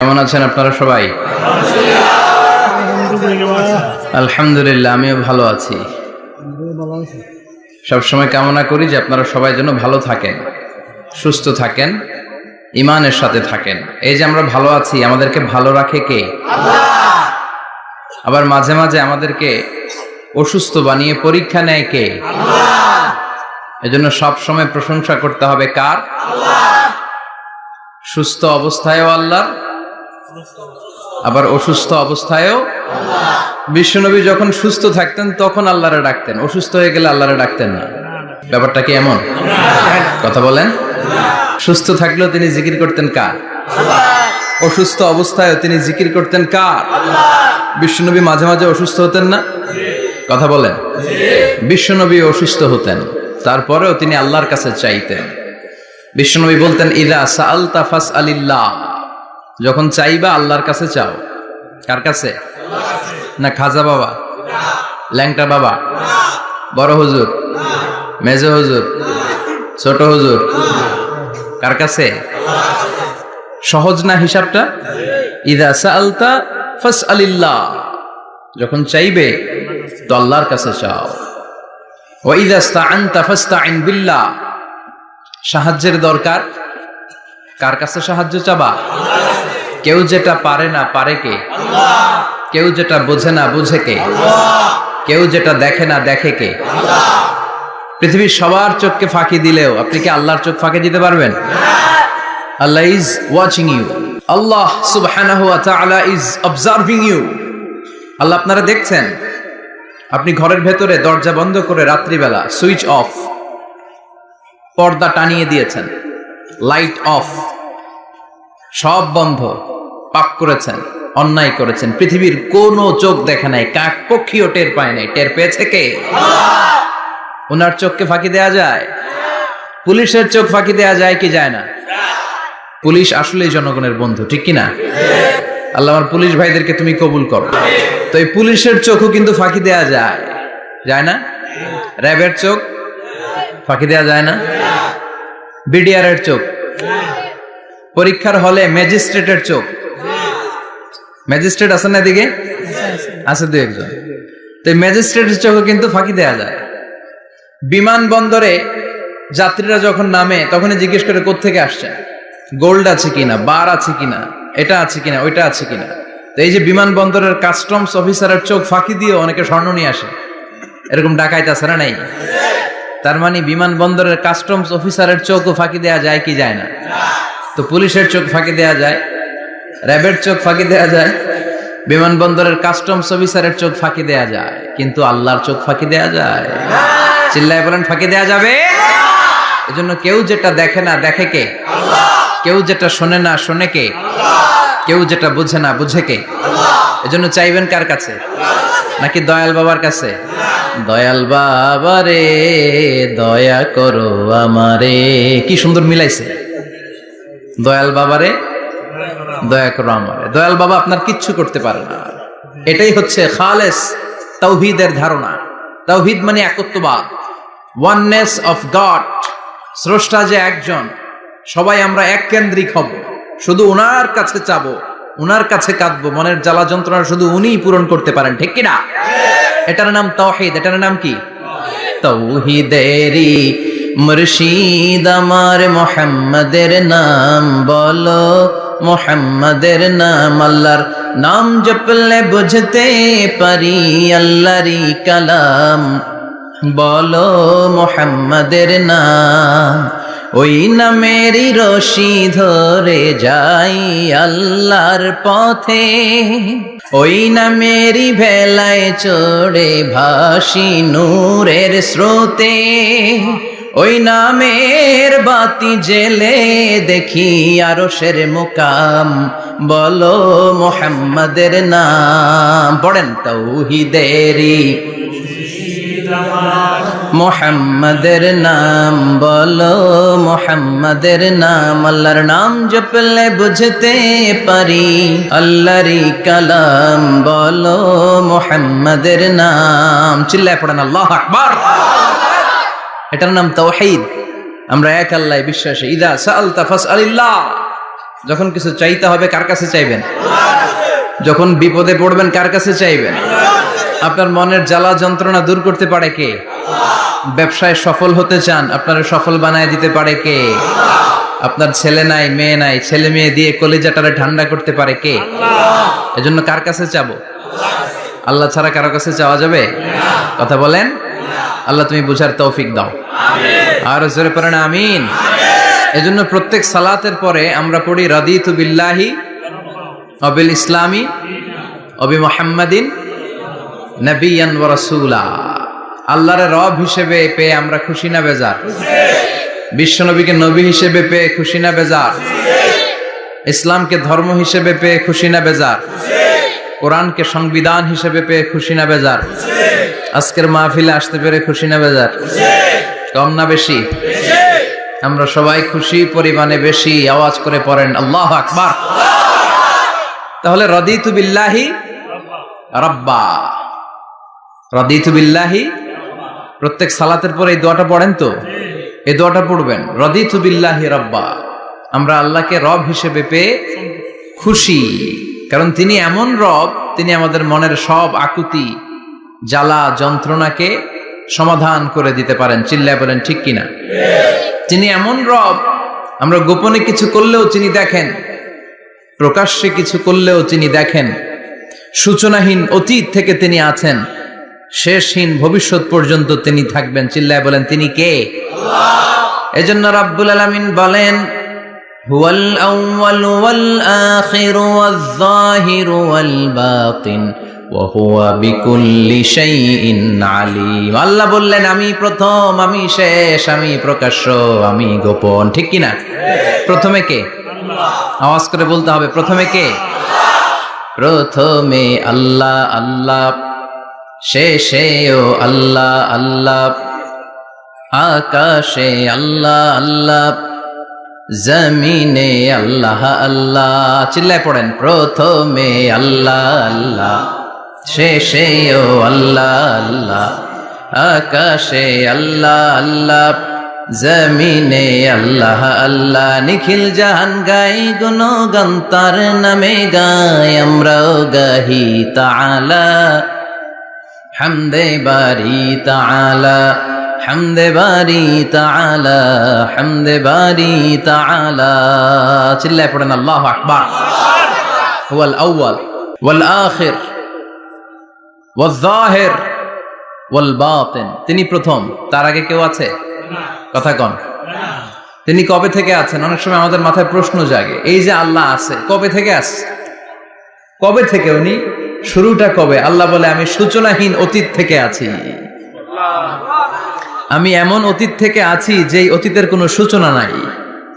কেমন আছেন আপনারা সবাই? আলহামদুলিল্লাহ, আমিও ভালো আছি। সবসময় কামনা করি যে আপনারা সবাই যেন ভালো থাকেন, সুস্থ থাকেন, ইমানের সাথে থাকেন। এই যে আমরা ভালো আছি, আমাদেরকে ভালো রাখে কে? আল্লাহ। আবার মাঝে মাঝে আমাদেরকে অসুস্থ বানিয়ে পরীক্ষা নেয় কে? আল্লাহ। এজন্য সব সময় প্রশংসা করতে হবে কার? আল্লাহ। সুস্থ অবস্থায়ও আল্লাহ, আবার অসুস্থ অবস্থায়ও আল্লাহ। বিশ্বনবী যখন সুস্থ থাকতেন তখন আল্লাহরে ডাকতেন, অসুস্থ হয়ে গেলে আল্লাহরে ডাকতেন না। ব্যাপারটা কি এমন? কথা বলেন। সুস্থ থাকলেও তিনি জিকির করতেন কার? আল্লাহ। অসুস্থ অবস্থায়ও তিনি জিকির করতেন কার? আল্লাহ। বিশ্বনবী মাঝে মাঝে অসুস্থ হতেন না? কথা বলেন। বিশ্বনবী অসুস্থ হতেন, তারপরেও তিনি আল্লাহর কাছে চাইতেন। বিশ্বনবী বলতেন, ইযা সাআলতা ফাসআলিল্লাহ, যখন চাইবা আল্লাহর কাছে চাও। কার কাছে? না খাজা বাবা, ল্যাংটা বাবা, বড় হুজুর, মেজ হুজুর, ছোট হুজুর? কার কাছে? সহজ না হিসাবটা? ইযা সাআলতা ফাসআলিল্লাহ, যখন চাইবে তো আল্লাহর কাছে চাও। ওয়া ইযা ইসতাআনতা ফাসতাইন বিল্লাহ, সাহায্যের দরকার কার কাছে সাহায্য চাবা? কেউ যেটা পারে না পারে কে? আল্লাহ। কেউ যেটা বোঝে না বুঝে কে? আল্লাহ। কেউ যেটা দেখে না দেখে কে? আল্লাহ। পৃথিবীর সবার চোখকে ফাঁকি দিলেও আপনি কি আল্লাহর চোখ ফাঁকি দিতে পারবেন? আল্লাহ ইজ ওয়াচিং ইউ, আল্লাহ সুবহানাহু ওয়া তাআলা ইজ অবজার্ভিং ইউ। আল্লাহ আপনারা দেখছেন। আপনি ঘরের ভেতরে দরজা বন্ধ করে রাত্রিবেলা সুইচ অফ, পর্দা টানিয়ে দিয়েছেন, লাইট অফ, সব বন্ধ, পাপ করেছেন, অন্যায় করেছেন, পৃথিবীর কোনো চোখ দেখে নাই, কাক পক্ষীও টের পায় নাই। টের পেয়েছে কে? আল্লাহ। ওনার চোখকে ফাঁকি দেয়া যায়? পুলিশের চোখ ফাঁকি দেয়া যায় কি যায় না? পুলিশ আসলেই জনগণের বন্ধু, ঠিক কি না? আল্লাহ আমার পুলিশ ভাইদেরকে তুমি কবুল করো। তো এই পুলিশের চোখও কিন্তু ফাঁকি দেয়া যায়, যায় না? র্যাবের চোখ ফাঁকি দেয়া যায় না? বিডিআরের চোখ, পরীক্ষার হলে ম্যাজিস্ট্রেটের চোখ, ম্যাজিস্ট্রেট আছেন না এদিকে? আছে দু একজন। তো ম্যাজিস্ট্রেটের চোখও কিন্তু ফাঁকি দেয়া যায়। বিমানবন্দরে যাত্রীরা যখন নামে তখনই জিজ্ঞেস করে কোত্থেকে আসছেন, গোল্ড আছে কিনা, বার আছে কিনা, এটা আছে কিনা, ওইটা আছে কিনা। তো এই যে বিমানবন্দরের কাস্টমস অফিসারের চোখ ফাঁকি দিয়ে অনেকে স্বর্ণ নিয়ে আসে, এরকম ডাকাইত আছে না নাই? তার মানে বিমানবন্দরের কাস্টমস অফিসারের চোখও ফাঁকি দেয়া যায় কি যায় না? তো পুলিশের চোখ ফাঁকি দেয়া যায়, র্যাবের চোখ ফাঁকি দেয়া যায়, বিমানবন্দরের কাস্টমস অফিসারের চোখ ফাঁকি দেয়া যায়, কিন্তু আল্লাহর চোখ ফাঁকি দেয়া যায়? চিল্লায় বলেন ফাঁকি দেয়া যাবে? এজন্য কেউ যেটা দেখে না দেখে কে? আল্লাহ। কেউ যেটা শোনে না শোনে কে? আল্লাহ। কেউ যেটা বুঝে না বুঝে কে? আল্লাহ। এজন্য চাইবেন কার কাছে? নাকি দয়াল বাবার কাছে? দয়াল বাবা রে দয়া করো আমারে। কি সুন্দর মিলাইছে, দয়াল বাবারে দয়া করো আমারে। দয়াল বাবা আপনার কিচ্ছু করতে পারে না। এটাই হচ্ছে খালেস তাওহীদের ধারণা। তাওহীদ মানে একত্ববাদ, ওয়াননেস অফ গড। স্রষ্টা যে একজন, সবাই আমরা এক কেন্দ্রিক হব, শুধু ওনার কাছে চাবো, ওনার কাছে কাঁদবো, মনের জ্বালা যন্ত্রণা শুধু উনিই পূরণ করতে পারেন, ঠিক কিনা? এটার নাম তাওহীদ। এটার নাম কি? তাওহীদেরই মুর্শিদ আমার মুহাম্মাদের নাম বলো, মুহাম্মাদের নাম। আল্লাহর নাম জপলে বুঝতে পারি আল্লাহরই কালাম, বলো মুহাম্মাদের নাম। ওই নামেরই রশি ধরে যাই আল্লাহর পথে, ওই নামেরই ভেলায় চড়ে ভাসি নূরের স্রোতে। ওই নামের বাতি জেলে দেখি আরশের মুকাম, বলো মুহাম্মাদের নাম। পড়েন তাওহীদেরই মুহাম্মাদের নাম বলো, মুহাম্মাদের নাম। আল্লাহর নাম জপলে বুঝতে পারি আল্লাহরই কালাম, বলো মুহাম্মাদের নাম। চিল্লায় পড়েন আল্লাহু আকবার। এটার নাম তাওহীদ। আমরা এক আল্লাহ বিশ্বাসী। ইদা সাআলতা ফাসআলিল্লাহ, যখন কিছু চাইতে হবে কার কাছে চাইবেন? যখন বিপদে পড়বেন কার কাছে চাইবেন? আপনার মনের জ্বালা যন্ত্রণা দূর করতে পারে কে? ব্যবসায় সফল হতে চান, আপনারা সফল বানায় দিতে পারে কে? আপনার ছেলে নাই, মেয়ে নাই, ছেলে মেয়ে দিয়ে কলিজাটারে ঠান্ডা করতে পারে কে? এজন্য কার কাছে চাবো? আল্লাহ ছাড়া কারো কাছে চাওয়া যাবে? কথা বলেন। আল্লাহ তুমি বুঝার তৌফিক দাও, আর জোরে পড়েন আমিন। এজন্য প্রত্যেক সালাতের পরে আমরা পড়ি রাদিতু বিল্লাহি ওয়া বিল ইসলামি ওয়া বি মুহাম্মাদিন নবিয়ান ওয়া রাসূলা। আল্লাহর রব হিসেবে পেয়ে আমরা খুশি না বেজার? বিশ্ব নবীকে নবী হিসেবে পেয়ে খুশি না বেজার? ইসলামকে ধর্ম হিসেবে পেয়ে খুশি না বেজার? কোরআনকে সংবিধান হিসেবে পেয়ে খুশি না বেজার? আজকের মাহফিলে আসতে পেরে খুশি না বেজার? কম না বেশি? আমরা সবাই খুশি পরিমাণে বেশি। আওয়াজ করে পড়েন আল্লাহু আকবার। তাহলে রাদিতু বিল্লাহি রাব্বা, রাদিতু বিল্লাহি। প্রত্যেক সালাতের পরে এই দোয়াটা পড়েন তো? এই দোয়াটা পড়বেন, রাদিতু বিল্লাহি রাব্বা। আমরা আল্লাহকে রব হিসেবে পেয়ে খুশি, কারণ তিনি এমন রব, তিনি আমাদের মনের সব আকুতি জ্বালা যন্ত্রণাকে সমাধান করে দিতে পারেন। চিল্লায় বলেন ঠিক কিনা? তিনি এমন রব, আমরা গোপনে কিছু করলেও তিনি দেখেন, প্রকাশ্যে কিছু করলেও তিনি দেখেন। সূচনাহীন অতীত থেকে তিনি আছেন, শেষহীন ভবিষ্যৎ পর্যন্ত তিনি থাকবেন। চিল্লায় বলেন তিনি কে? এজন্য রাব্বুল আলামিন বলেন হুয়াল আউয়ালু ওয়াল আখিরু ওয়াজ যাহিরু ওয়াল বাতিন ওয়া হুয়া বিকুল্লি শাইইন আলিম। আল্লাহ বললেন আমি প্রথম, আমি শেষ, আমি প্রকাশ্য, আমি গোপন। ঠিক কি না? প্রথমে কে? আওয়াজ করে বলতে হবে, প্রথমে কে? প্রথমে আল্লাহ আল্লাহ, শেষেও আল্লাহ আল্লাহ, আকাশে আল্লাহ আল্লাহ, জমিনে আল্লাহ আল্লাহ। চিল্লায় পড়েন প্রথমে আল্লাহ আল্লাহ, শেষেও আল্লাহ আল্লাহ, আকাশে আল্লাহ আল্লাহ, জমিনে আল্লাহ আল্লাহ। নিখিল জাহান গাই গুণগান তার নামে গাই, আমরাও গাহি তাআলা হামদে বারি তাআলা, হামদে বারি তাআলা, হামদে বারি তাআলা। চিল্লায় পড়েন আল্লাহু আকবার। হুয়াল আউয়াল ওয়াল আখির ওয়াজ যাহির ওয়াল বাতিন। তিনি প্রথম, তার আগে কেউ আছে? কথা কন। তিনি কবে থেকে আছেন? অনেক সময় আমাদের মাথায় প্রশ্ন জাগে, এই যে আল্লাহ আছে, কবে থেকে আছে? কবে থেকে? উনি শুরুটা কবে? আল্লাহ বলে আমি সূচনাহীন অতীত থেকে আছি। আমি এমন অতীত থেকে আছি যেই অতীতের কোনো সূচনা নাই।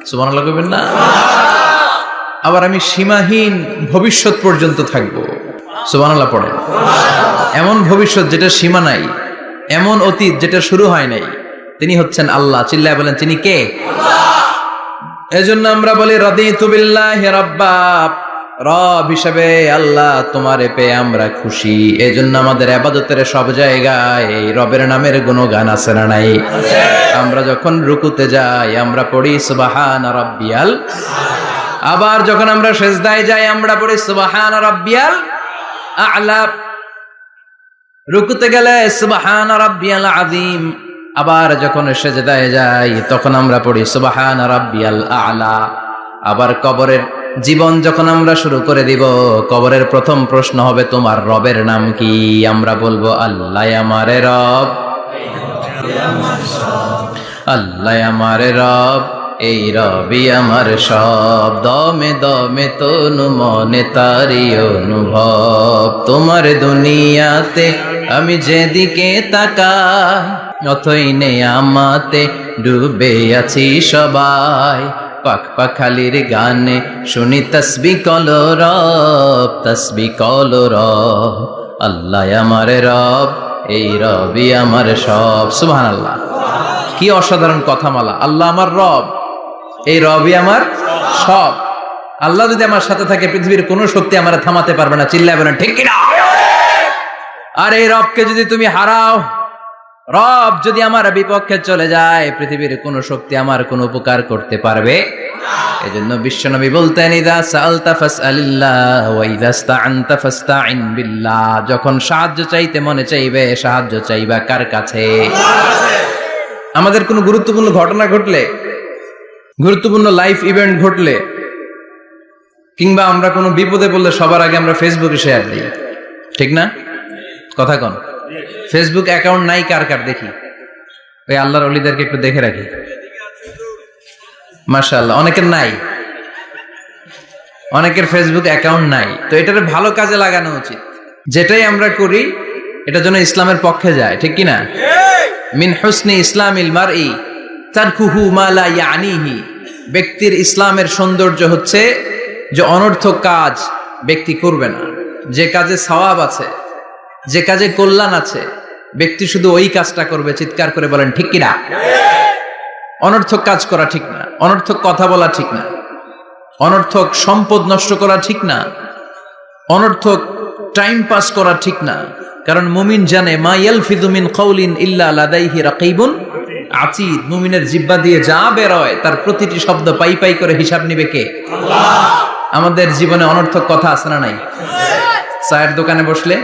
সুবহানাল্লাহ কইবেন না? আবার আমি সীমাহীন ভবিষ্যৎ পর্যন্ত থাকবো। সুবহানাল্লাহ পড়েন। এমন ভবিষ্যৎ যেটা সীমা নাই, এমন অতীত যেটা শুরু হয় নাই, তিনি হচ্ছেন আল্লাহ। চিল্লায় বলেন তিনি কে? এজন্য আমরা বলি রাদিতু বিল্লাহি রাব্বা, রব হিসেবে আল্লাহ তোমারে পেয়ে আমরা খুশি। এজন্য আমাদের ইবাদতের সব জায়গায় এই রবের নামের গুণগান আছে না নাই? আমরা যখন রুকুতে যাই আমরা পড়ি সুবহান রাব্বিয়াল, আবার যখন আমরা সিজদায় যাই আমরা পড়ি সুবহান রাব্বিয়াল আ'লা। রুকুতে গেলে সুবহান রাব্বিয়াল আযীম, আবার যখন সিজদায় যাই তখন আমরা পড়ি সুবহান রাব্বিয়াল আ'লা। আবার কবরের জীবন যখন আমরা শুরু করে দিব, কবরের প্রথম প্রশ্ন হবে তোমার রবের নাম কি? আমরা বলবো আল্লাহ আমারে রব, আল্লাহ আমারে রব, এই রবি আমার সব। দমে দমে তনু মনে তারি অনুভব, তোমার দুনিয়াতে আমি যেদিকে তাকাই অথই নেয়ামতে ডুবে আছি সবাই। পাক পাখালির গানে শুনি তসবিহ কলো রব, তসবিহ কলো রব, আল্লাহ আমার রব, এই রবি আমার সব। সুবহানাল্লাহ, কি অসাধারণ কথামালা। আল্লাহ আমার রব, এই রবি আমার সব। আল্লাহ যদি আমার সাথে থাকে পৃথিবীর কোনো শক্তি আমার থামাতে পারবে না। চিল্লায় বলেন ঠিক কিনা? আর এই রবকে যদি তুমি হারাও, রব যদি আমার বিপক্ষে চলে যায়, পৃথিবীর কোনো শক্তি আমার কোনো উপকার করতে পারবে না। এজন্য বিশ্বনবী বলতেন, ইযা সাআলতা ফাসআলিল্লাহ ওয়া ইযা ইসতাআনতা ফাসতাইন বিল্লাহ। যখন সাহায্য চাইতে মনে চাইবে, সাহায্য চাইবা কার কাছে? আমাদের কোনো গুরুত্বপূর্ণ ঘটনা ঘটলে, গুরুত্বপূর্ণ লাইফ ইভেন্ট ঘটলে, কিংবা আমরা কোনো বিপদে পড়লে সবার আগে আমরা ফেসবুকে শেয়ার দিই, ঠিক না? কথা কন। ফেসবুক অ্যাকাউন্ট নাই কার কার দেখি? ওই আল্লাহর ওলিদেরকে একটু দেখে রাখি। মাশাআল্লাহ, অনেকের নাই, অনেকের ফেসবুক অ্যাকাউন্ট নাই। তো এটার ভালো কাজে লাগানো উচিত। যেটাই আমরা করি এটা যেন ইসলামের পক্ষে যায়, ঠিক কি না? মিন হুসনি ইসলামিল মারই তারকুহু মা লা ইয়ানিহি। ব্যক্তির ইসলামের সৌন্দর্য হচ্ছে যে অনর্থক কাজ ব্যক্তি করবে না। যে কাজে সওয়াব আছে, যে কাজে কল্যাণ আছে, ব্যক্তি শুধু ওই কাজটা করবে। চিৎকার করে বলেন ঠিক কি না? অনর্থক কাজ করা ঠিক না, অনর্থক কথা বলা ঠিক না, অনর্থক সম্পদ নষ্ট করা ঠিক না, অনর্থক টাইম পাস করা ঠিক না। কারণ মুমিন জানে, মা ইয়ালফিযু মিন কাউলিন ইল্লা লাদাইহি রাকীবুন আতীদ। মুমিনের জিহ্বা দিয়ে যা বের হয় তার প্রতিটি শব্দ পাই পাই করে হিসাব নিবে কে? আল্লাহ। আমাদের জীবনে অনর্থক কথা আছে না নাই? চায়ের দোকানে বসলে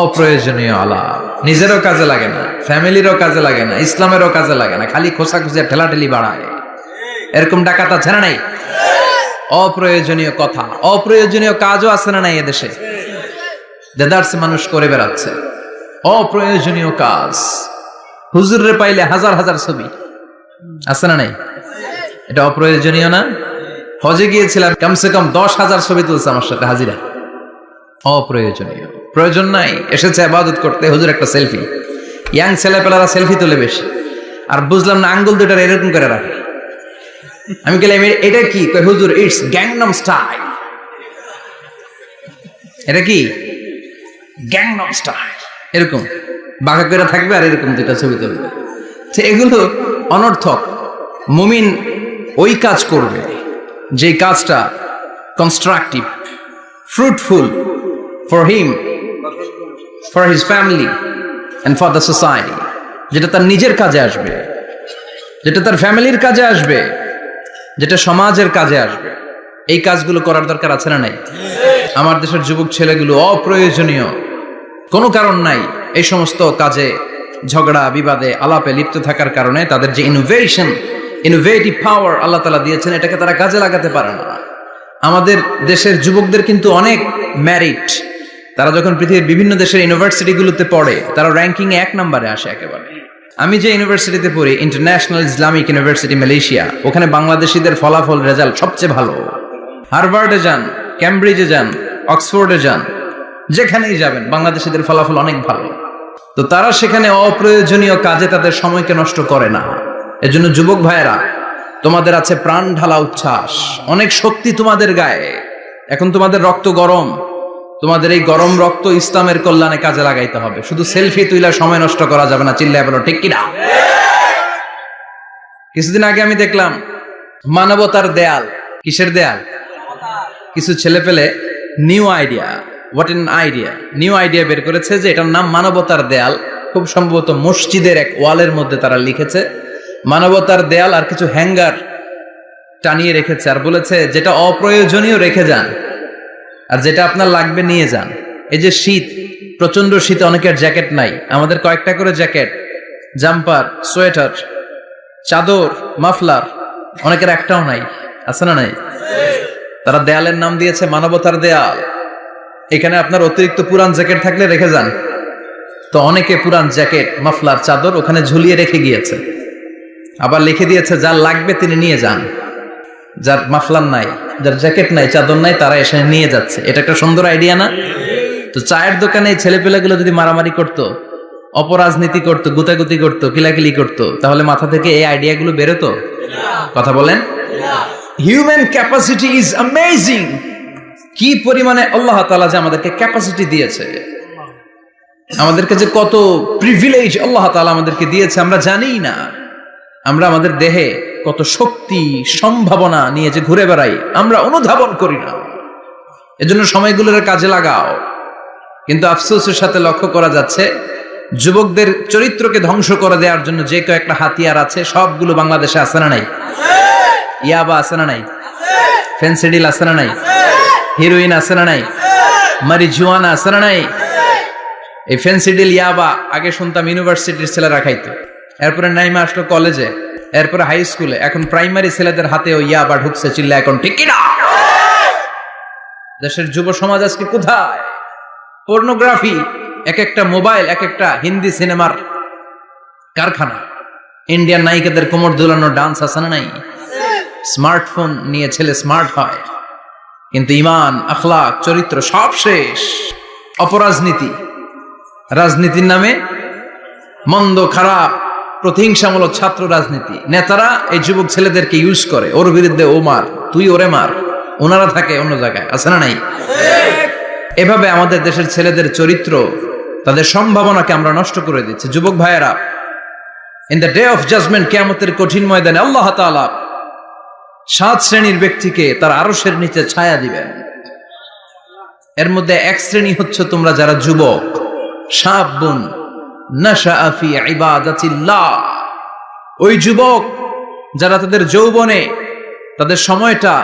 অপ্রয়োজনীয় আলাপ, নিজেরও কাজে লাগে না, ফ্যামিলিরও কাজে লাগে না, ইসলামেরও কাজে লাগে না, খালি খোঁচাখুচি ঠেলাঠেলি বাড়ায়। এরকম ডাকাত আছে না নাই? অপ্রয়োজনীয় কথা, অপ্রয়োজনীয় কাজও আছে না নাই? এদেশে দেদারসে মানুষ করে বেড়াচ্ছে অপ্রয়োজনীয় কাজ। হুজুররে পাইলে হাজার হাজার ছবি আছে না নাই? এটা অপ্রয়োজনীয় না? হজে গিয়েছিলাম, কমসে কম 10,000 ছবি তুলছে আমার সাথে হাজিরা। অপ্রয়োজনীয়, প্রয়োজন নাই। এসেছে ইবাদত করতে, হুজুর একটা সেলফি। ইয়াং ছেলেপেলারা সেলফি তোলে বেশি। আর বুঝলাম না, আঙ্গুল দুইটা এরকম করে রাখে। আমি বললাম এটা কি? কই হুজুর, ইটস গ্যাংনাম স্টাইল। এটা কি? Gangnam style. এরকম বাঁকা করে থাকবে আর এরকম দুইটা ছবি তুলবে। তো এগুলো অনর্থক। মুমিন ওই কাজ করবে যে কাজটা constructive, fruitful for him, for his family and for the society। যেটা তার নিজের কাজে আসবে, যেটা তার ফ্যামিলির কাজে আসবে, যেটা সমাজের কাজে আসবে। এই কাজগুলো করার দরকার আছে না নাই? আমার দেশের যুবক ছেলেগুলো অপ্রয়োজনীয়, কোনো কারণ নাই এই সমস্ত কাজে ঝগড়া বিবাদে আলাপে লিপ্ত থাকার কারণে তাদের যে ইনোভেটিভ পাওয়ার আল্লাহ তাআলা দিয়েছেন, এটাকে তারা কাজে লাগাতে পারে না। আমাদের দেশের যুবকদের কিন্তু অনেক ম্যারিট। তারা যখন পৃথিবীর বিভিন্ন দেশের ইউনিভার্সিটিগুলোতে পড়ে, তারা র্যাঙ্কিং এ 1 নম্বরে আসে একেবারে। আমি যে ইউনিভার্সিটিতে পড়ি, ইন্টারন্যাশনাল ইসলামিক ইউনিভার্সিটি মালয়েশিয়া, ওখানে বাংলাদেশিদের ফলাফল রেজাল্ট সবচেয়ে ভালো। হার্ভার্ডে যান, ক্যামব্রিজে যান, অক্সফোর্ডে যান, যেখানেই যাবেন বাংলাদেশিদের ফলাফল অনেক ভালো। তো তারা সেখানে অপ্রয়োজনীয় কাজে তাদের সময়কে নষ্ট করে না। এজন্য যুবক ভাইয়েরা, তোমাদের আছে প্রাণ ঢালা উচ্ছ্বাস, অনেক শক্তি তোমাদের গায়ে। এখন তোমাদের রক্ত গরম, তোমাদের এই গরম রক্ত ইসলামের কল্যাণে কাজে লাগাইতে হবে। শুধু সেলফি তুইলা সময় নষ্ট করা যাবে না। চিল্লায় বলো ঠিক কিনা? কিছুদিন আগে আমি দেখলাম মানবতার দেয়াল। কিসের দেয়াল? কিছু ছেলে পেলে new idea, what an idea, new idea বের করেছে যে এটার নাম মানবতার দেয়াল। খুব সম্ভবত মসজিদের এক ওয়ালের মধ্যে তারা লিখেছে মানবতার দেয়াল, আর কিছু হ্যাঙ্গার টানিয়ে রেখেছে, আর বলেছে যেটা অপ্রয়োজনীয় রেখে যান, আর যেটা আপনার লাগবে নিয়ে যান। এই যে শীত, প্রচন্ড শীতে অনেকের জ্যাকেট নাই, আমাদের কয়েকটা করে জ্যাকেট, জাম্পার, সোয়েটার, চাদর, মাফলার, অনেকের একটাও নাই। আছে না নাই? তারা দেয়ালের নাম দিয়েছে মানবতার দেয়াল। এখানে আপনার অতিরিক্ত পুরান জ্যাকেট থাকলে রেখে যান। তো অনেকে পুরান জ্যাকেট, মাফলার, চাদর ওখানে ঝুলিয়ে রেখে গিয়েছে। আবার লিখে দিয়েছে যার লাগবে তিনি নিয়ে যান। যার মাফলার নাই, যার জ্যাকেট নাই, চাদর নাই, তারা এসে নিয়ে যাচ্ছে। এটা একটা সুন্দর আইডিয়া না? তো চায়ের দোকানে ছেলেপেলেগুলো যদি মারামারি করতো, অপরাজনীতি করতো, গুতাগুতি করতো, কিলাকিলি করতো, তাহলে মাথা থেকে এই আইডিয়াগুলো বেরোতো? কথা বলেন। Human capacity is amazing. কি পরিমাণে আল্লাহ তাআলা যে আমাদেরকে ক্যাপাসিটি দিয়েছে, আমাদেরকে যে কত প্রিভিলেজ আল্লাহ তাআলা আমাদেরকে দিয়েছে আমরা জানিই না। আমরা আমাদের দেহে কত শক্তি, সম্ভাবনা নিয়ে যে ঘুরে বেড়াই, আমরা অনুধাবন করি না। এজন্য সময়গুলোর কাজে লাগাও। কিন্তু আফসোসের সাথে লক্ষ্য করা যাচ্ছে যুবকদের চরিত্রকে ধ্বংস করে দেওয়ার জন্য যে কয়েকটা হাতিয়ার আছে, সবগুলো বাংলাদেশে আছে না নাই? ইয়াবা আছে না নাই? ফেন্সিডিল আছে না নাই? হিরোইন আছে না নাই? মারিজুয়ানা আছে না নাই? এই ফেন্সিডিল ইয়াবা আগে শুনতাম ইউনিভার্সিটির ছেলেরা খাইতো, এরপরে নাইমা আসলো কলেজে, এরপরে হাই স্কুলে, এখন প্রাইমারি ছেলেদের হাতে ওই ইয়াবা ঢুকছে। চিল্লা এখন ঠিক কিনা? দেশের যুব সমাজ আজকে কোথায়? পর্নোগ্রাফি, এক একটা মোবাইল এক একটা হিন্দি সিনেমার কারখানা। ইন্ডিয়ান নায়িকাদের কোমর দুলানো ডান্স আছে না নাই? স্মার্টফোন নিয়ে ছেলে স্মার্ট হয়, কিন্তু ইমান, আখলাক, চরিত্র সব শেষ। অপরাজনীতি, রাজনীতির নামে মন্দ খারাপ প্রতিহিংসামূলক ছাত্র রাজনীতি, নেতারা এই যুবক ছেলেদেরকে ইউজ করে, ওর বিরুদ্ধে ও মার, তুই ওরে মার, ওনারা থাকে অন্য জায়গায়, আছে না নাই? এভাবে আমাদের দেশের ছেলেদের চরিত্র, তাদের সম্ভাবনাকে আমরা নষ্ট করে দিচ্ছি। যুবক ভাইয়েরা, in the day of judgement, কিয়ামতের কঠিন ময়দানে আল্লাহ তাআলা 7 শ্রেণীর ব্যক্তিকে তার আরশের নিচে ছায়া দিবেন। এর মধ্যে এক শ্রেণী হচ্ছে তোমরা যারা যুবক, শাবুন নাশাআ ফি ইবাদাতিল্লাহ, ওই যুবক যারা তাদের যৌবনে, তাদের সময়টা,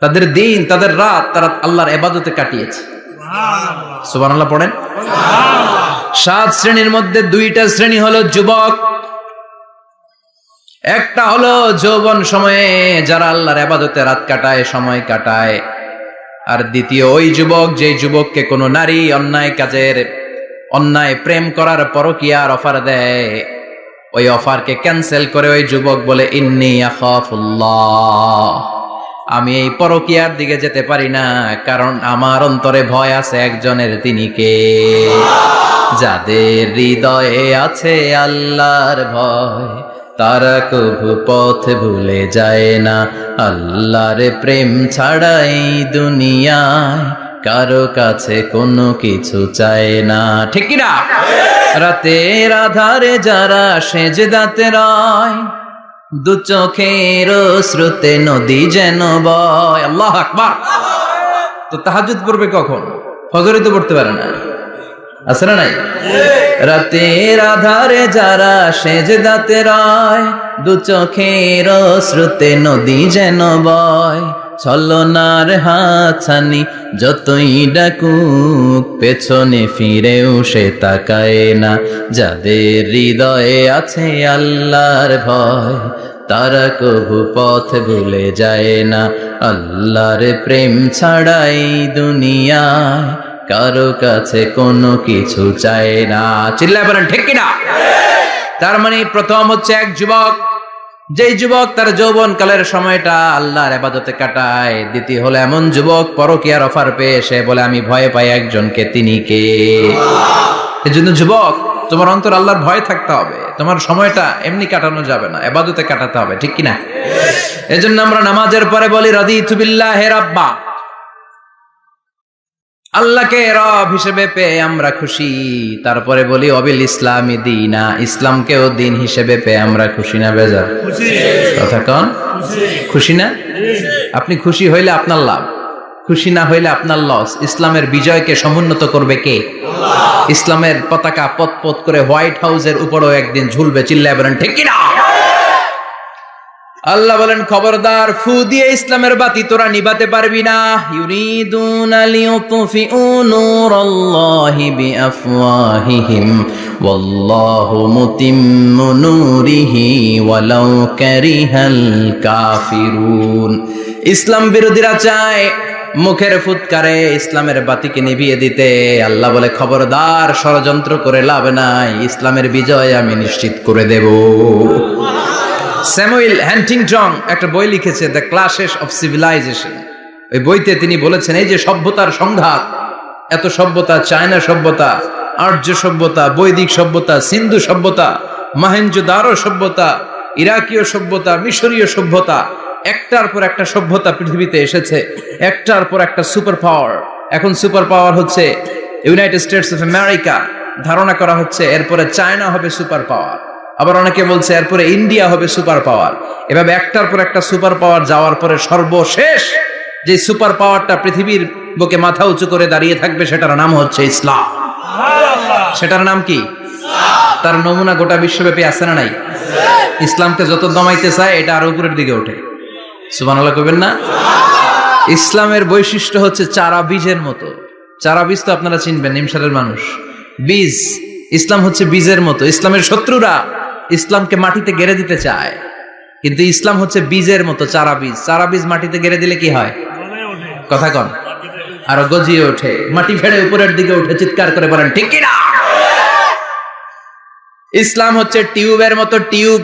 তাদের দিন, তাদের রাত তারা আল্লাহর ইবাদতে কাটিয়েছে। সুবহানাল্লাহ পড়েন। 7 শ্রেণীর মধ্যে 2টা শ্রেণী হলো যুবক। একটা হলো যৌবন সময়ে যারা আল্লাহর ইবাদতে রাত কাটায়, সময় কাটায়। আর দ্বিতীয় ওই যুবক, যে যুবককে কোনো নারী অন্যায় কাজের, অন্যায় প্রেম করার পরকীয়ার অফার দেয়, ওই অফারকে ক্যান্সেল করে ওই যুবক বলে ইন্নী আখাফুল্লাহ, আমি এই পরকীয়ার দিকে যেতে পারি না, কারণ আমার অন্তরে ভয় আছে একজনের, তিনি কে? যাদের হৃদয়ে আছে আল্লাহর ভয়, তারা কভু পথ ভুলে যায় না। আল্লাহর প্রেম ছাড়া এই দুনিয়ায় কারো কাছে কোনো কিছু চায় না। ঠিক কি না? রাতের আধারে যারা সেজদাতে রয়, দু চোখের শ্রুতে নদী যেন বয়। আল্লাহু আকবার। তো তাহাজ্জুদ পড়বে কখন? ফজরে তো পড়তে পারে না, আছে না নাই? রাতের আধারে যারা সেজদাতে রয়, দু চোখের শ্রুতে নদী যেন বয়। ছলনার হাতছানি যতই ডাকুক, পেছনে ফিরেও সে তাকায় না। যাদের হৃদয়ে আছে আল্লাহর ভয়, তারা কভু পথ ভুলে যায় না। আল্লাহর প্রেম ছাড়াই দুনিয়ায় কারো কাছে কোনো কিছু চায় না। চিল্লায় বলেন ঠিক কিনা? তার মানে প্রথম হচ্ছে এক যুবক, যেই যুবক তার যৌবন কালের সময়টা আল্লাহর ইবাদতে কাটায়। দ্বিতীয় হলো এমন যুবক পরকীয়ার অফার পেয়ে সে বলে আমি ভয় পাই একজনকে, তিনি কে? এজন্য যুবক, তোমার অন্তর আল্লাহর ভয় থাকতে হবে। তোমার সময়টা এমনি কাটানো যাবে না, ইবাদতে কাটাতে হবে। ঠিক কিনা? এজন্য আমরা নামাজের পরে বলি রাদিতু বিল্লাহি রাব্বা, আল্লাহকে রব হিসেবে পেয়ে আমরা খুশি। তারপরে বলি অবিল ইসলামি দিনা, ইসলামকেও দিন হিসেবে পেয়ে আমরা খুশি না বেজার? কথা কন, খুশি না? আপনি খুশি হইলে আপনার লাভ, খুশি না হইলে আপনার লস। ইসলামের বিজয়কে সমুন্নত করবে কে? ইসলামের পতাকা পত পত করে হোয়াইট হাউসের উপরেও একদিন ঝুলবে। চিল্লায় বলেন ঠিক কিনা? আল্লাহ বলেন খবরদার, ফু দিয়ে ইসলামের বাতি তোরা নিভাতে পারবি না। ইউরিদুনা লিয়ুতফিউ নূরাল্লাহি বিআফওয়াহিহিম ওয়াল্লাহু মুতিম্মু নূরিহি ওয়ালাউ কারিহাল কাফিরুন। ইসলাম বিরোধীরা চায় মুখের ফুৎকারে ইসলামের বাতিকে নিভিয়ে দিতে। আল্লাহ বলে খবরদার, ষড়যন্ত্র করে লাভ নাই, ইসলামের বিজয় আমি নিশ্চিত করে দেব। স্যামুয়েল হ্যান্টিংটন একটা বই লিখেছে, দ্য ক্লাশেস অফ সিভিলাইজেশন। ওই বইতে তিনি বলেছেন এই যে সভ্যতার সংঘাত, এত সভ্যতা, চায়না সভ্যতা, আর্য সভ্যতা, বৈদিক সভ্যতা, সিন্ধু সভ্যতা, মহেঞ্জোদারো সভ্যতা, ইরাকীয় সভ্যতা, মিশরীয় সভ্যতা, একটার পর একটা সভ্যতা পৃথিবীতে এসেছে, একটার পর একটা সুপার পাওয়ার। এখন সুপার পাওয়ার হচ্ছে ইউনাইটেড স্টেটস অফ আমেরিকা, ধারণা করা হচ্ছে এরপরে চায়না হবে সুপার পাওয়ার, আবার অনেকে বলছে এরপরে ইন্ডিয়া হবে সুপার পাওয়ার। এভাবে একটার পর একটা সুপার পাওয়ার যাওয়ার পরে সর্বশেষ যে সুপার পাওয়ারটা পৃথিবীর বুকে মাথা উঁচু করে দাঁড়িয়ে থাকবে সেটার নাম হচ্ছে ইসলাম। সেটার নাম কি? তার নমুনা গোটা বিশ্বব্যাপী আছে না নাই? ইসলামকে যত দমাইতে চায় এটা আরো উপরের দিকে ওঠে। সুবহানাল্লাহ কইবেন না? ইসলামের বৈশিষ্ট্য হচ্ছে চারা বীজের মতো। চারা বীজ তো আপনারা চিনবেন, নিমসারের মানুষ। বীজ, ইসলাম হচ্ছে বীজের মতো। ইসলামের শত্রুরা ইসলামকে মাটিতে গেড়ে দিতে চায়, কিন্তু ইসলাম হচ্ছে বীজের মতো, চারা বীজ। চারা বীজ মাটিতে গেড়ে দিলে কি হয়? কথা কন, আরো গজিয়ে ওঠে, মাটি ফেড়ে উপরের দিকে উঠে চিৎকার করে বলেন ঠিক কি না? ইসলাম হচ্ছে টিউবের মতো। টিউব,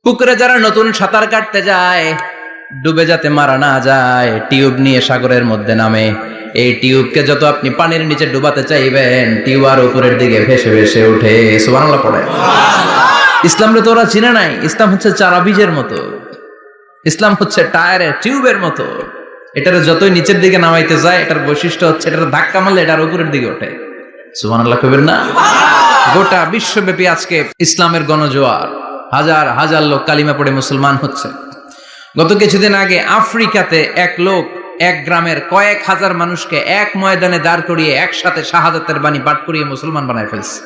পুকুরে যারা নতুন সাঁতার কাটতে যায়, ডুবে যাতে মারা না যায়, টিউব নিয়ে সাগরের মধ্যে নামে। এই টিউবকে যত আপনি পানির নিচে ডুবাতে চাইবেন, টিউব আর উপরের দিকে ভেসে ভেসে উঠে। সুবহানাল্লাহ পড়ে। ইসলামরে তো ওরা চিনে নাই। ইসলাম হচ্ছে চারা বীজের মতো। ইসলাম হচ্ছে টায়ারের টিউবের মতো। এটার যতই নিচের দিকে নামাইতে যায়, এটার বৈশিষ্ট্য হচ্ছে এটার ধাক্কা মারলে এটার উপরের দিকে ওঠে। সুবহানাল্লাহ কইবেন না? গোটা বিশ্বব্যাপী আজকে ইসলামের গণজোয়ার, হাজার হাজার লোক কালিমা পড়ে মুসলমান হচ্ছে। গত কিছুদিন আগে আফ্রিকাতে এক লোক এক গ্রামের কয়েক হাজার মানুষকে এক ময়দানে দাঁড় করিয়ে একসাথে শাহাদাতের বাণী পাঠ করিয়ে মুসলমান বানায় ফেলছে।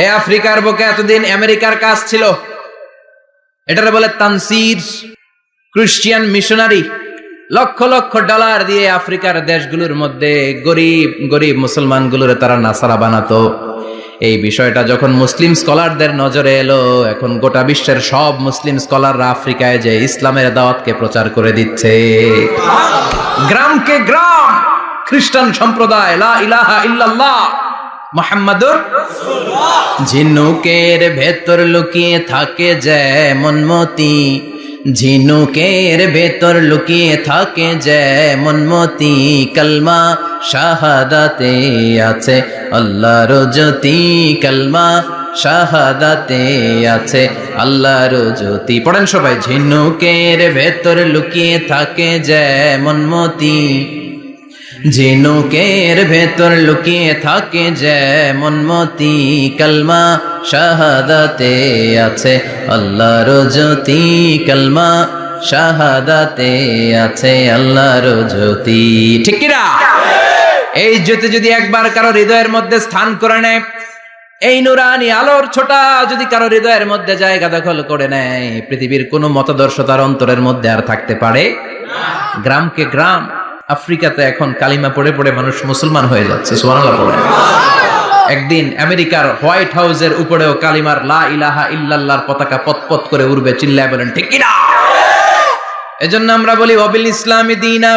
এই আফ্রিকার বুকে এতদিন আমেরিকার কাজ ছিল, এটারে বলে Tansir, Christian missionary. Lakh lakh dollar দিয়ে আফ্রিকার দেশগুলোর মধ্যে গরিব গরিব মুসলমানগুলোরে তারা নাসারা বানাতো। এই বিষয়টা যখন মুসলিম স্কলারদের নজরে এলো, এখন গোটা বিশ্বের সব মুসলিম স্কলাররা আফ্রিকায় যে ইসলামের দাওয়াতকে প্রচার করে দিচ্ছে। গ্রামকে গ্রাম খ্রিস্টান সম্প্রদায় লা ইলাহা ইল্লাল্লাহ মুহাম্মাদুর রাসূলুল্লাহ। ঝিনুকের ভেতর লুকিয়ে থাকে যেমন মতি, ঝিনুকের ভেতর লুকিয়ে থাকে যেমন মতি, কলমা শাহাদাতে আছে আল্লাহর জ্যোতি, কলমা শাহাদাতে আছে আল্লাহর জ্যোতি। পড়েন সবাই। ঝিনুকের ভেতর লুকিয়ে থাকে যেমন মতি, ঝিনুকের ভেতর লুকিয়ে থাকে যেমন মতি, কলমা শাহাদাতে আছে আল্লাহর জ্যোতি, কলমা শাহাদাতে আছে আল্লাহর জ্যোতি। ঠিক কি না? এই জ্যোতি যদি একবার কারো হৃদয়ের মধ্যে স্থান করে নেয়, এই নুরানি আলোর ছোটা যদি কারো হৃদয়ের মধ্যে জায়গা দখল করে নেয়, পৃথিবীর কোনো মতাদর্শ তার অন্তরের মধ্যে আর থাকতে পারে না। গ্রামকে গ্রাম আফ্রিকাতে এখন কালিমা পড়ে পড়ে মানুষ মুসলমান হয়ে যাচ্ছে। সুবহানাল্লাহ পড়ে। একদিন আমেরিকার হোয়াইট হাউসের উপরেও কালিমার লা ইলাহা ইল্লাল্লাহর পতাকা পতপত করে উড়বে। চিল্লায় বলেন ঠিক কি না? এজন্য আমরা বলি ওয়াবিল ইসলামি দীনা,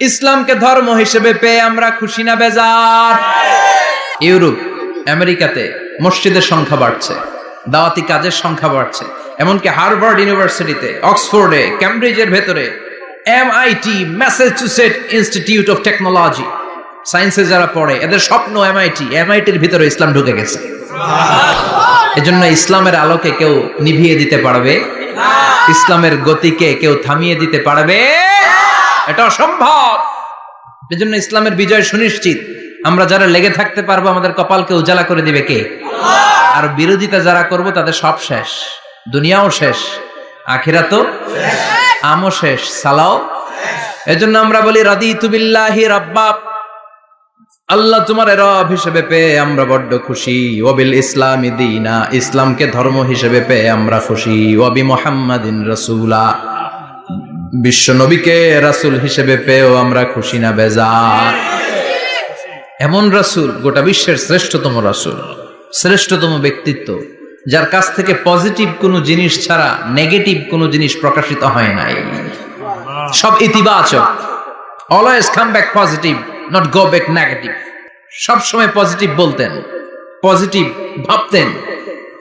ইসলামকে ধর্ম হিসেবে পেয়ে আমরা খুশি না বেজার? ইউরোপ আমেরিকাতে মসজিদের সংখ্যা বাড়ছে, দাওয়াতি কাজের সংখ্যা বাড়ছে। এমনকি হার্ভার্ড ইউনিভার্সিটিতে, অক্সফোর্ডে, ক্যামব্রিজের ভেতরে, MIT Massachusetts institute of technology, সায়েন্সে যারা পড়ে এদের স্বপ্ন MITর ভিতরে ইসলাম ঢুকে গেছে। এজন্য ইসলামের আলোকে কেউ নিভিয়ে দিতে পারবে না, ইসলামের গতিকে কেউ থামিয়ে দিতে পারবে, এটা অসম্ভব। এজন্য ইসলামের বিজয় সুনিশ্চিত। আমরা যারা লেগে থাকতে পারবো, আমাদের কপালকে উজালা করে দিবে কে? আর বিরোধিতা যারা করব তাদের সব শেষ, দুনিয়াও শেষ, আখিরাতও শেষ, আমও শেষ, সালাও শেষ। এজন্য আমরা বলি রাদিতু বিল্লাহি রাব্বা, আল্লাহ তোমার রব হিসেবে পেয়ে আমরা বড্ড খুশি। ওয়াবিল ইসলামি দীনা, ইসলামকে ধর্ম হিসেবে পেয়ে আমরা খুশি। ওয়াবি মুহাম্মাদিন রাসূলা, বিশ্ব নবীকে রাসূল হিসেবে পেয়েও আমরা খুশি না বেজার? এমন রাসূল, গোটা বিশ্বের শ্রেষ্ঠতম রাসূল, শ্রেষ্ঠতম ব্যক্তিত্ব, যার কাছ থেকে পজিটিভ কোনো জিনিস ছাড়া নেগেটিভ কোনো জিনিস প্রকাশিত হয় নাই। সব ইতিবাচক, always come back positive, not go back negative. সব সময় পজিটিভ বলতেন, পজিটিভ ভাবতেন,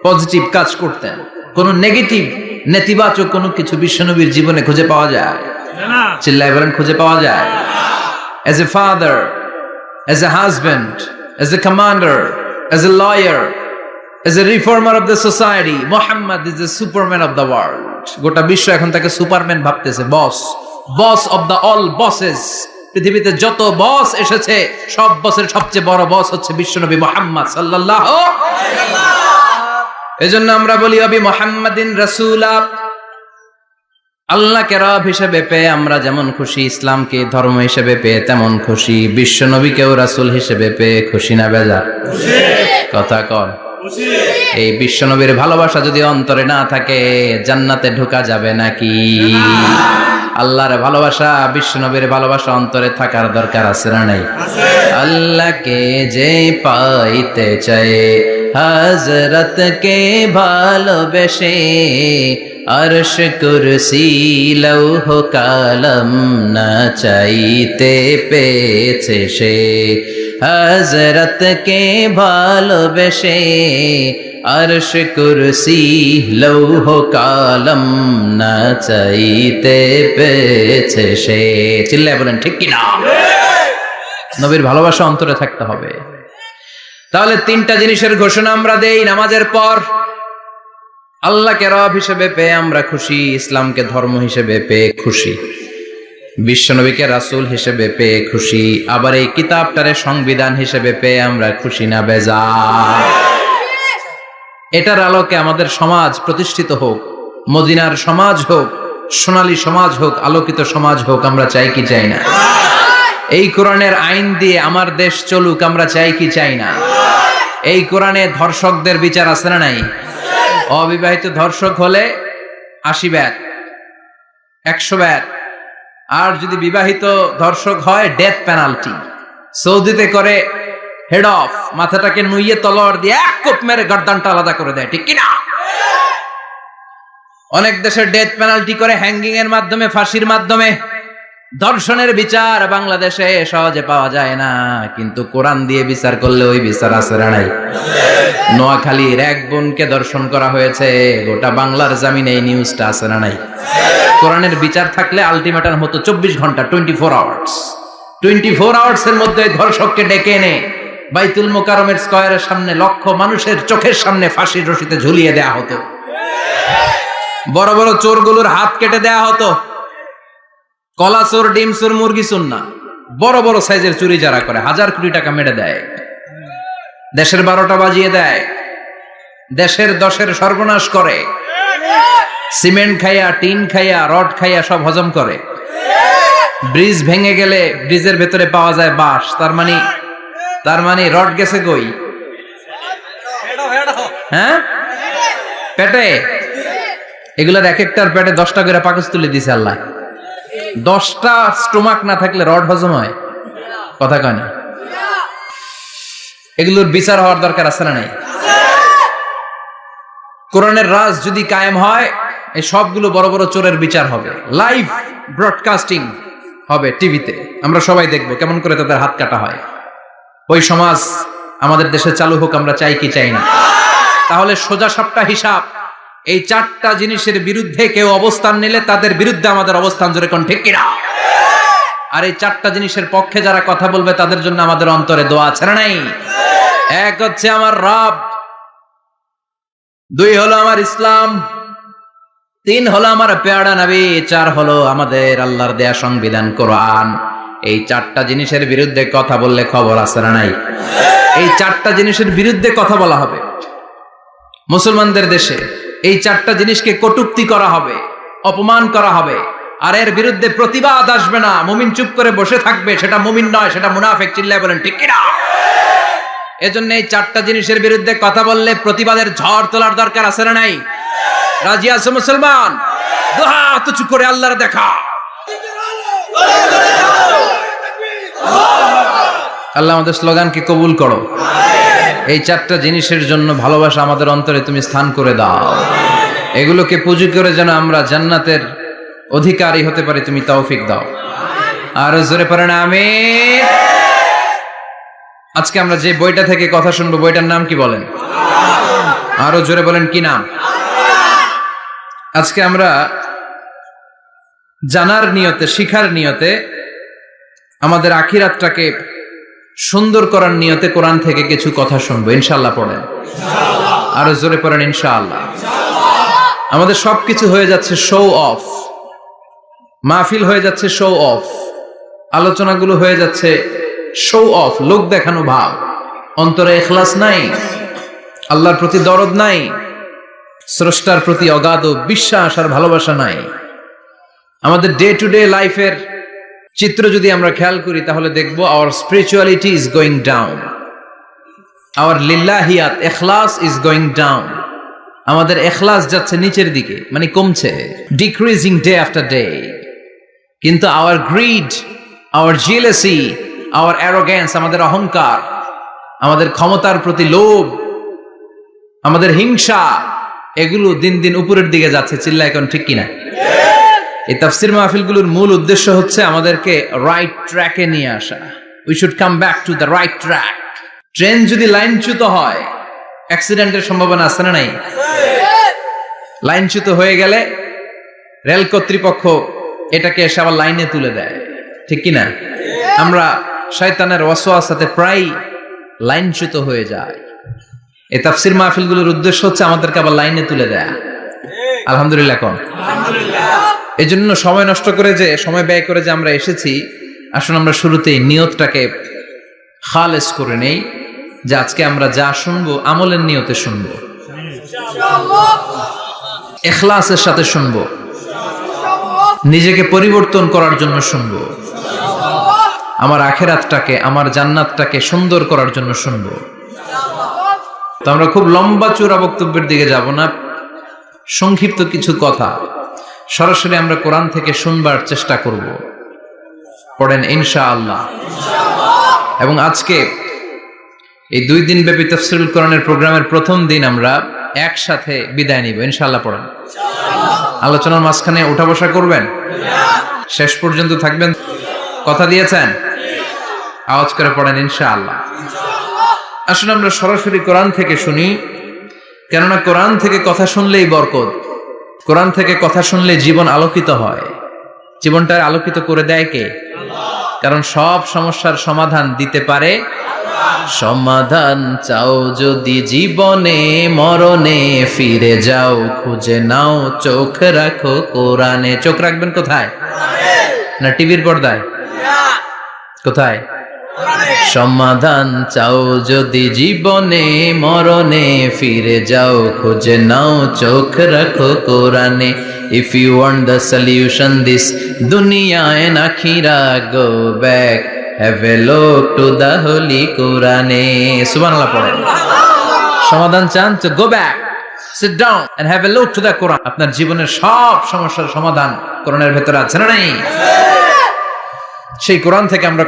পজিটিভ কাজ করতেন। কোন নেগেটিভ, নেতিবাচক কোনো কিছু বিশ্বনবীর জীবনে খুঁজে পাওয়া যায় না? চিল্লায় বলেন খুঁজে পাওয়া যায়? As a father, as a husband, as a commander, as a lawyer, as a reformer of the society, Muhammad is the superman of the world. গোটা বিশ্ব এখন তাকে সুপারম্যান ভাবতেছে, boss, boss of the all bosses. পৃথিবীতে যত বস এসেছে সব বসের সবচেয়ে বড় বস হচ্ছে বিশ্বনবী মুহাম্মদ সাল্লাল্লাহু আলাইহি ওয়াসাল্লাম। এজন্য আমরা বলি আবি মুহাম্মাদিন রাসূলা, আল্লাহকে রব হিসেবে পেয়ে আমরা যেমন খুশি, ইসলামকে ধর্ম হিসেবে পেয়ে তেমন খুশি, বিশ্বনবীকেও রাসূল হিসেবে পেয়ে খুশি না বেজার? কথা কন। এই বিশ্বনবীর ভালোবাসা যদি অন্তরে না থাকে জান্নাতে ঢোকা যাবে নাকি? আল্লাহর ভালোবাসা, বিশ্বনবীর ভালোবাসা অন্তরে থাকার দরকার আছে না নাই? আল্লাহকে যে পাইতে চায় হযরত কে ভালোবেসে, আরশ কুরসি লৌহ কালাম না চাইতে পেয়েছে সে। হযরত কে ভালোবেসে, আরশ কুরসি লৌহ কালাম না চাইতে পেয়েছে সে। চিল্লায় বলেন ঠিক কিনা? নবীর ভালোবাসা অন্তরে থাকতে হবে। তাহলে তিনটা জিনিসের ঘোষণা আমরা দেই নামাজের পর। আল্লাহকে রব হিসেবে পেয়ে আমরা খুশি, ইসলামকে ধর্ম হিসেবে পেয়ে খুশি, বিশ্বনবীকে রাসূল হিসেবে পেয়ে খুশি, আবার এই কিতাবটারে সংবিধান হিসেবে পেয়ে আমরা খুশি না বেজার? এটার আলোকে আমাদের সমাজ প্রতিষ্ঠিত হোক, মদিনার সমাজ হোক, সোনালী সমাজ হোক, আলোকিত সমাজ হোক, আমরা চাই কি চাই না? এই কোরআনের আইন দিয়ে আমার দেশ চলুক, আমরা চাই কি চাই না? এই কোরআনে ধর্ষকদের বিচার আছে না নাই? অবিবাহিত ধর্ষক হলে 80 ব্যাট, 100 ব্যাট, আর যদি বিবাহিত ধর্ষক হয় ডেথ পেনাল্টি। সৌদিতে করে হেড অফ, মাথাটাকে নুইয়ে তলোয়ার দিয়ে এক কোপ মেরে গর্দানটা আলাদা করে দেয়, ঠিক কিনা? অনেক দেশে ডেথ পেনাল্টি করে হ্যাঙ্গিং এর মাধ্যমে, ফাঁসির মাধ্যমে। ধর্ষণের বিচার বাংলাদেশে সহজে পাওয়া যায় না, কিন্তু কোরআন দিয়ে বিচার করলে ওই বিচার আছে না নাই? নোয়াখালীর এক বোনকে ধর্ষণ করা হয়েছে, গোটা বাংলার জামিনে এই নিউজটা আছে না নাই? কোরআনের বিচার থাকলে আলটিমেটাম হতো 24 ঘন্টা, 24 আওয়ার্স। 24 আওয়ার্স এর মধ্যে ধর্ষককে ডেকে এনে বাইতুল মোকাররমের স্কয়ারের সামনে লক্ষ মানুষের চোখের সামনে ফাঁসির রশিতে ঝুলিয়ে দেয়া হতো। বড় বড় চোরগুলোর হাত কেটে দেয়া হতো। কলা চোর, ডিম চোর, মুরগি চোর না, বড় বড় সাইজের চুরি যারা করে 1000 কোটি টাকা মেরে দেয়, দেশের 12টা বাজিয়ে দেয়, দেশের 10-এর সর্বনাশ করে, সিমেন্ট খাইয়া, টিন খাইয়া, রড খাইয়া সব হজম করে। ব্রিজ ভেঙে গেলে ব্রিজের ভেতরে পাওয়া যায় বাঁশ, তার মানে রড গেছে কই? হ্যাঁ, পেটে। এগুলার এক একটার পেটে 10টা করে পাকস তুলে দিছে আল্লাহ। 10টা স্টোমাক না থাকলে রড হজম হয়? কথা কয় না। এগুলোর বিচার হওয়ার দরকার আছে না নাই? কোরআনের রাজ যদি কায়েম হয়, এই সবগুলো বড় বড় চোরের বিচার হবে, লাইভ ব্রডকাস্টিং হবে টিভিতে, আমরা সবাই দেখবো কেমন করে তাদের হাত কাটা হয়। ওই সমাজ আমাদের দেশে চালু হোক, আমরা চাই কি চাই না? তাহলে সোজা সাপটা হিসাব, এই 4টা জিনিসের বিরুদ্ধে কেউ অবস্থান নিলে তাদের বিরুদ্ধে আমাদের অবস্থান, জোরে কোন ঠিক কিনা? আর এই 4টা জিনিসের পক্ষে যারা কথা বলবে তাদের জন্য আমাদের অন্তরে দোয়া আছে না নাই? এক হচ্ছে আমার রব, 2 হলো আমার ইসলাম, 3 হলো আমার পেয়ারা নবী, 4 হলো আমাদের আল্লাহর দেয়া সংবিধান কোরআন। এই 4টা জিনিসের বিরুদ্ধে কথা বললে খবর আছে না নাই? এই 4টা জিনিসের বিরুদ্ধে কথা বলা হবে। মুসলমানদের দেশে এই 4টা জিনিসকে কটূক্তি করা হবে, অপমান করা হবে, আর এর বিরুদ্ধে প্রতিবাদ আসবে না। মুমিন চুপ করে বসে থাকবে, সেটা মুমিন নয়, সেটা মুনাফিক। চিল্লায় বলেন ঠিক কিনা? এজন্য এই 4টা জিনিসের বিরুদ্ধে কথা বললে প্রতিবাদের ঝড় তোলার দরকার আছে না নাই? রাজি আছো মুসলমান? দুই হাত উঁচু করে আল্লাহর দেখা। আল্লাহ আমাদের স্লোগানকে কবুল করো। এই 4টা জিনিসের জন্য ভালোবাসা আমাদের অন্তরে তুমি স্থান করে দাও। এগুলোকে পুঁজি করে যেন আমরা জান্নাতের অধিকারী হতে পারি, তুমি তৌফিক দাও। আর জোরে পড়েন আমিন। আজকে আমরা যে বইটা থেকে কথা শুনবো, বইটার নাম কি বলেন? আরো জোরে বলেন, কি নাম? আজকে আমরা জানার নিয়তে, শিখার নিয়তে, আমাদের আখিরাতটাকে সুন্দর করার নিয়তে কোরআন থেকে কিছু কথা শুনবো, ইনশাআল্লাহ। পড়েন, আরো জোরে পড়েন, ইনশাআল্লাহ। আমাদের সবকিছু হয়ে যাচ্ছে শো অফ, মাহফিল হয়ে যাচ্ছে শো অফ, আলোচনাগুলো হয়ে যাচ্ছে শো অফ, লোক দেখানো ভাব। অন্তরে ইখলাস নাই, আল্লাহর প্রতি দরদ নাই, স্রষ্টার প্রতি অগাধ বিশ্বাস আর ভালোবাসা নাই। আমাদের ডে টু ডে লাইফের চিত্র যদি আমরা খেয়াল করি তাহলে দেখবো our spirituality is going down. Our লিল্লাহিয়াত ইখলাস ইজ গোয়িং ডাউন, আমাদের ইখলাস যাচ্ছে নিচের দিকে, মানে কমছে, ডিক্রিজিং ডে আফটার ডে। কিন্তু our greed, our jealousy, our arrogance, আমাদের অহংকার, আমাদের ক্ষমতার প্রতি লোভ, আমাদের হিংসা, এগুলো দিন দিন উপরের দিকে যাচ্ছে। চিল্লা এখন ঠিক কিনা? এই তাফসীর মাহফিলগুলোর মূল উদ্দেশ্য হচ্ছে আমাদেরকে রাইট ট্র্যাকে নিয়ে আসা। We should come back to the right track. Train যদি লাইনচ্যুত হয়, অ্যাক্সিডেন্টের সম্ভাবনা আছে না নাই? লাইনচ্যুত হয়ে গেলে রেল কর্তৃপক্ষ এটাকে এসে আবার লাইনে তুলে দেয়, ঠিক কিনা? আমরা শয়তানের ওয়াসওয়াসাতে প্রায় লাইনচ্যুত হয়ে যায়। এই তাফসীর মাহফিলগুলোর উদ্দেশ্য হচ্ছে আমাদেরকে আবার লাইনে তুলে দেয়া। আলহামদুলিল্লাহ কোন? এই জন্য সময় নষ্ট করে যে, সময় ব্যয় করে যে আমরা এসেছি, আসুন আমরা শুরুতেই নিয়তটাকে খালেস করে নেই যে আজকে আমরা যা শুনবো আমলের নিয়তে শুনবো, ইখলাসের সাথে শুনবো, নিজেকে পরিবর্তন করার জন্য শুনবো, আমার আখিরাতটাকে, আমার জান্নাতটাকে সুন্দর করার জন্য শুনবো। তো আমরা খুব লম্বা চূড়া বক্তব্যের দিকে যাব না, সংক্ষিপ্ত কিছু কথা সরাসরি আমরা কোরআন থেকে শুনবার চেষ্টা করব। পড়েন ইনশাআল্লাহ। এবং আজকে এই 2 দিন ব্যাপী তাফসীরুল কোরআনের প্রোগ্রামের প্রথম দিন আমরা একসাথে বিদায় নিব ইনশাআল্লাহ। পড়েন। আলোচনার মাঝখানে উঠা বসা করবেন? শেষ পর্যন্ত থাকবেন? কথা দিয়েছেন? আওয়াজ করে পড়েন ইনশাআল্লাহ। আসলে আমরা সরাসরি কোরআন থেকে শুনি, কেননা কোরআন থেকে কথা শুনলেই বরকত, কোরআন থেকে কথা শুনলে জীবন আলোকিত হয়। জীবনটা আলোকিত করে দেয় কে? কারণ সব সমস্যার সমাধান দিতে পারে সমাধান চাও যদি জীবনে, মরণে ফিরে যাও, খুঁজে নাও, চোখ রাখো কোরআনে। চোখ রাখবেন কোথায়? না টিভির পর্দায়? কোথায়? সমাধান চাও যদি জীবনে, মরণে ফিরে যাও, খুঁজে নাও, চোখ রাখো কোরআনে। If you want the solution this dunya and akhira, go back, have a look to the holy Quran. Subhanallah পড়েন। সমাধান চান তো go back, sit down and have a look to the Quran. আপনার জীবনের সব সমস্যার সমাধান কোরআনের ভেতরে আছে না নাই? সেই কোরআন থেকে আমরা